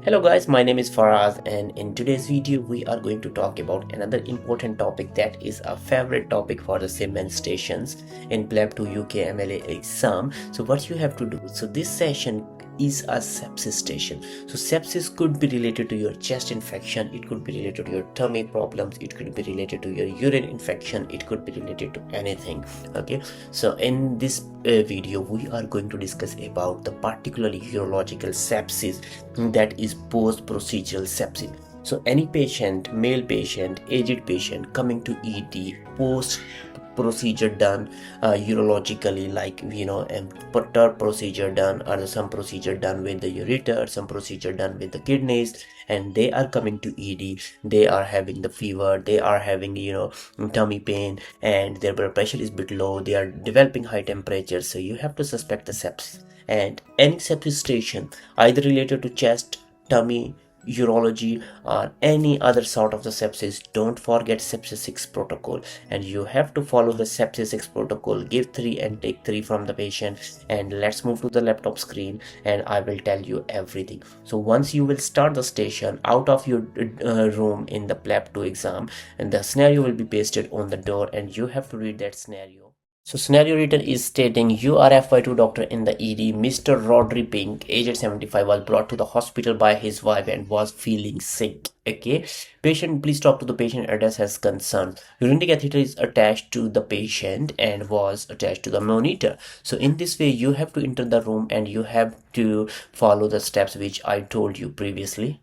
Hello guys, my name is Faraz and in today's video we are going to talk about another important topic that is a favorite topic for the SimMan stations in PLAB to UKMLA exam. So what you have to do, so this session is a sepsis station. So sepsis could be related to your chest infection, it could be related to your tummy problems, it could be related to your urine infection, it could be related to anything. Okay, so in this video we are going to discuss about the particularly urological sepsis, that is post-procedural sepsis. So any patient, male patient, aged patient coming to ED post procedure done urologically, like TURP procedure done, or some procedure done with the ureter, some procedure done with the kidneys, and they are coming to ED, they are having the fever, they are having tummy pain, and their blood pressure is a bit low, they are developing high temperature. So you have to suspect the sepsis, and any sepsis station either related to chest, tummy, urology, or any other sort of the sepsis, don't forget sepsis 6 protocol, and you have to follow the sepsis 6 protocol. Give 3 and take 3 from the patient. And let's move to the laptop screen and I will tell you everything. So once you will start the station out of your room in the PLAB 2 exam, and the scenario will be pasted on the door and you have to read that scenario. So scenario written is stating, you are FY2 doctor in the ED. Mr. Rodri Pink, aged 75, was brought to the hospital by his wife and was feeling sick. Okay, patient, please talk to the patient address as concerned. Urinary catheter is attached to the patient and was attached to the monitor. So in this way you have to enter the room and you have to follow the steps which I told you previously.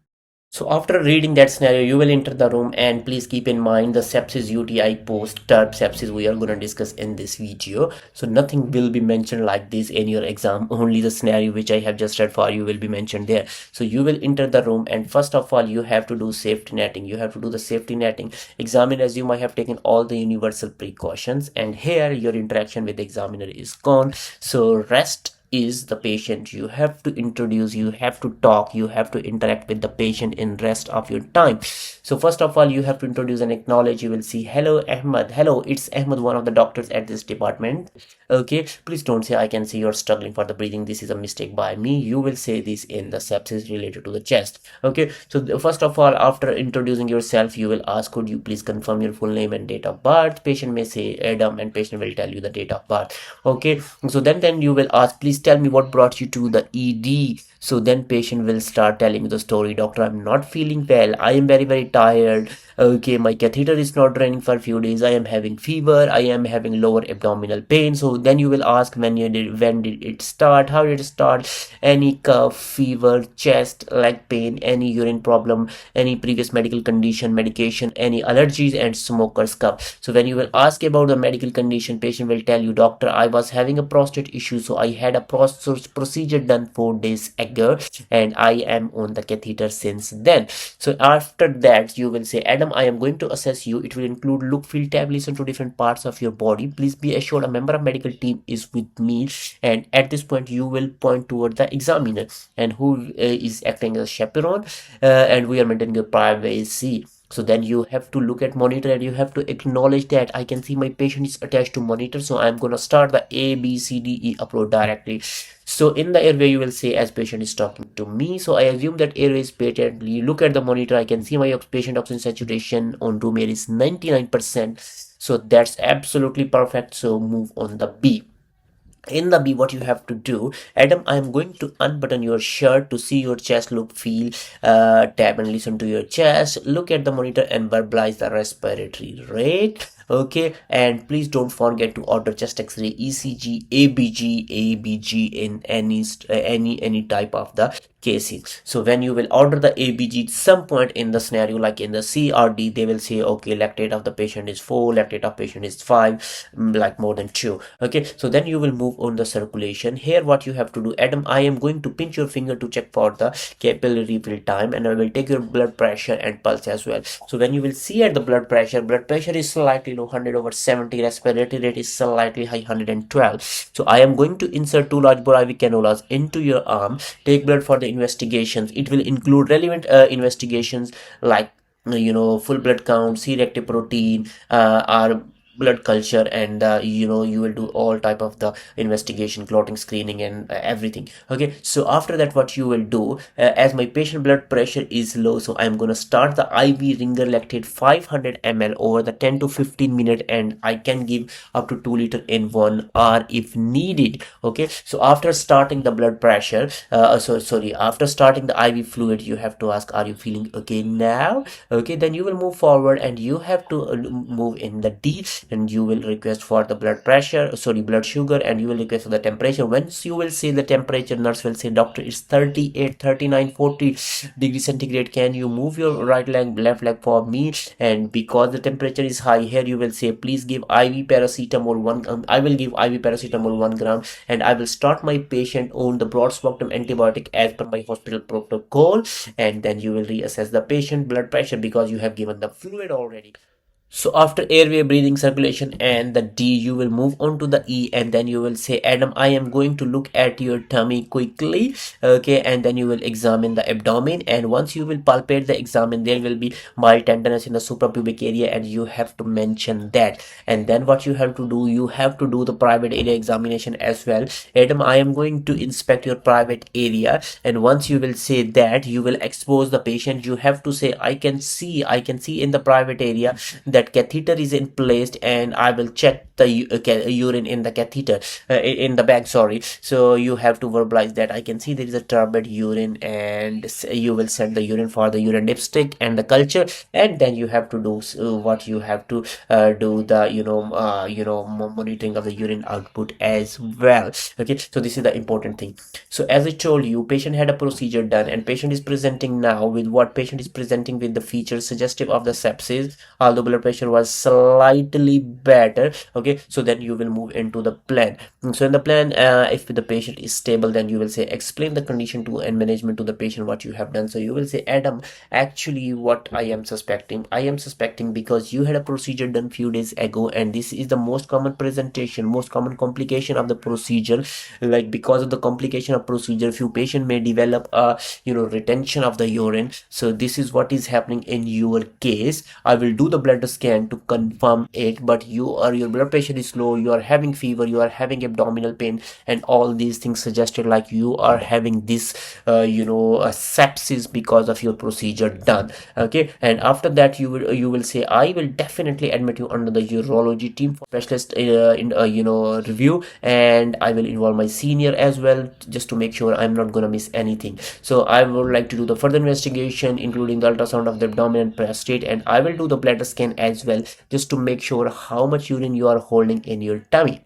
So after reading that scenario, you will enter the room, and please keep in mind the sepsis UTI post TURP sepsis we are going to discuss in this video. So nothing will be mentioned like this in your exam, only the scenario which I have just read for you will be mentioned there. So you will enter the room, and first of all you have to do safety netting. You have to do the safety netting. Examiner assume I have taken all the universal precautions, and here your interaction with the examiner is gone. So rest is the patient. You have to introduce, you have to talk, you have to interact with the patient in rest of your time. So first of all you have to introduce and acknowledge. You will see, hello Ahmad, hello, it's Ahmad, one of the doctors at this department. Okay, please don't say I can see you're struggling for the breathing, this is a mistake by me. You will say this in the sepsis related to the chest. Okay, so first of all, after introducing yourself, you will ask, could you please confirm your full name and date of birth? Patient may say Adam, and patient will tell you the date of birth. Okay, so then you will ask, please tell me what brought you to the ED. So then patient will start telling you the story. Doctor, I'm not feeling well, I am very tired. Okay, my catheter is not draining for a few days, I am having fever, I am having lower abdominal pain. So then you will ask, when did it start, how did it start, any cough, fever, chest, leg pain, any urine problem, any previous medical condition, medication, any allergies, and smoker's cough. So when you will ask about the medical condition, patient will tell you, doctor, I was having a prostate issue, so I had a procedure done 4 days ago and I am on the catheter since then. So after that you will say, Adam, I am going to assess you. It will include look, feel, tab, listen to different parts of your body. Please be assured a member of medical team is with me. And at this point you will point toward the examiner, and who is acting as a chaperone, and we are maintaining a privacy. So then you have to look at monitor and you have to acknowledge that I can see my patient is attached to monitor, so I'm going to start the ABCDE approach directly. So in the airway you will say, as patient is talking to me, so I assume that airway is patent. You look at the monitor, I can see my patient oxygen saturation on room air is 99%. So that's absolutely perfect. So move on the B. In the B, what you have to do, Adam, I am going to unbutton your shirt to see your chest, look, feel, tap and listen to your chest, look at the monitor and verbalize the respiratory rate. Okay, and please don't forget to order chest x-ray, ECG, ABG in any type of the cases. So when you will order the ABG, some point in the scenario, like in the C or D, they will say, okay, lactate of the patient is 4, lactate of patient is 5, like more than 2. Okay, so then you will move on the circulation. Here what you have to do, Adam, I am going to pinch your finger to check for the capillary fill time, and I will take your blood pressure and pulse as well. So when you will see at the blood pressure is slightly low, 100/70, respiratory rate is slightly high, 112. So I am going to insert 2 large bore IV cannulas into your arm, take blood for the investigations. It will include relevant investigations like full blood count, C-reactive protein, or blood culture, and you will do all type of the investigation, clotting screening, and everything. Okay, so after that what you will do, as my patient blood pressure is low, so I'm gonna start the IV ringer lactate 500 ml over the 10 to 15 minute, and I can give up to 2 liter in 1 hour if needed. Okay, so after starting the blood pressure, sorry, after starting the IV fluid, you have to ask, are you feeling okay now? Okay, then you will move forward and you have to move in the D, and you will request for the blood pressure, sorry, blood sugar, and you will request for the temperature. Once you will say the temperature, nurse will say, doctor, it's 38, 39, 40 degrees centigrade, can you move your right leg, left leg for me? And because the temperature is high here, you will say, please give IV paracetamol 1 I will give IV paracetamol 1 gram, and I will start my patient on the broad spectrum antibiotic as per my hospital protocol. And then you will reassess the patient blood pressure because you have given the fluid already. So after airway, breathing, circulation, and the D, you will move on to the E, and then you will say, Adam, I am going to look at your tummy quickly. Okay, and then you will examine the abdomen, and once you will palpate the examine, there will be mild tenderness in the suprapubic area, and you have to mention that. And then what you have to do, you have to do the private area examination as well. Adam, I am going to inspect your private area, and once you will say that, you will expose the patient. You have to say, I can see in the private area that catheter is in placed, and I will check the urine in the catheter, in the bag, sorry. So you have to verbalize that I can see there is a turbid urine, and you will send the urine for the urine dipstick and the culture. And then you have to do what you have to do, the monitoring of the urine output as well. Okay, so this is the important thing. So as I told you, patient had a procedure done, and patient is presenting now with what? Patient is presenting with the features suggestive of the sepsis, although blood pressure was slightly better. Okay, so then you will move into the plan. So in the plan, if the patient is stable, then you will say, explain the condition to and management to the patient what you have done. So you will say, Adam, actually what I am suspecting because you had a procedure done few days ago, and this is the most common presentation, most common complication of the procedure. Like, because of the complication of procedure, few patient may develop a retention of the urine. So this is what is happening in your case. I will do the blood scan to confirm it, but your blood pressure is low, you are having fever, you are having abdominal pain, and all these things suggested like you are having this sepsis because of your procedure done. Okay, and after that you will say, I will definitely admit you under the urology team for specialist review, and I will involve my senior as well, just to make sure I'm not gonna miss anything. So I would like to do the further investigation, including the ultrasound of the abdomen and prostate, and I will do the bladder scan as well, just to make sure how much urine you are holding in your tummy,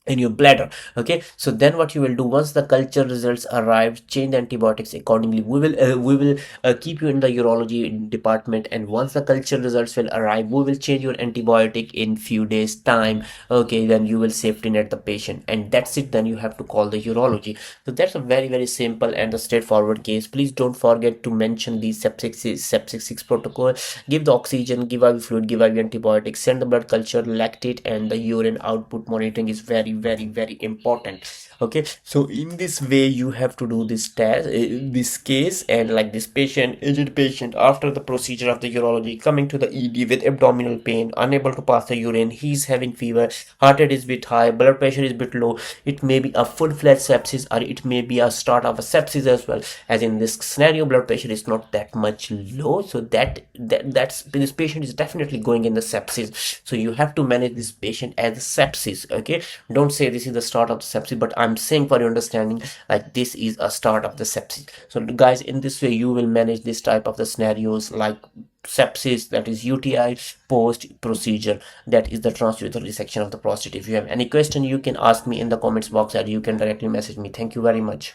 in your bladder. Okay, so then what you will do, once the culture results arrive, change the antibiotics accordingly. We will keep you in the urology department, and once the culture results will arrive, we will change your antibiotic in few days time. Okay, then you will safety net the patient, and that's it. Then you have to call the urology. So that's a very, very simple and a straightforward case. Please don't forget to mention the sepsis 6 protocol. Give the oxygen, give IV fluid, give IV antibiotics, send the blood culture, lactate, and the urine output monitoring is very, very important. Okay, so in this way you have to do this test, this case. And like this patient, aged patient, after the procedure of the urology, coming to the ED with abdominal pain, unable to pass the urine, he's having fever, heart rate is a bit high, blood pressure is a bit low. It may be a full-fledged sepsis, or it may be a start of a sepsis as well. As in this scenario, blood pressure is not that much low, so that's this patient is definitely going in the sepsis. So you have to manage this patient as a sepsis. Okay, don't say this is the start of the sepsis, but I'm saying for your understanding, like this is a start of the sepsis. So guys, in this way you will manage this type of the scenarios like sepsis, that is UTI post procedure, that is the transurethral resection of the prostate. If you have any question, you can ask me in the comments box, or you can directly message me. Thank you very much.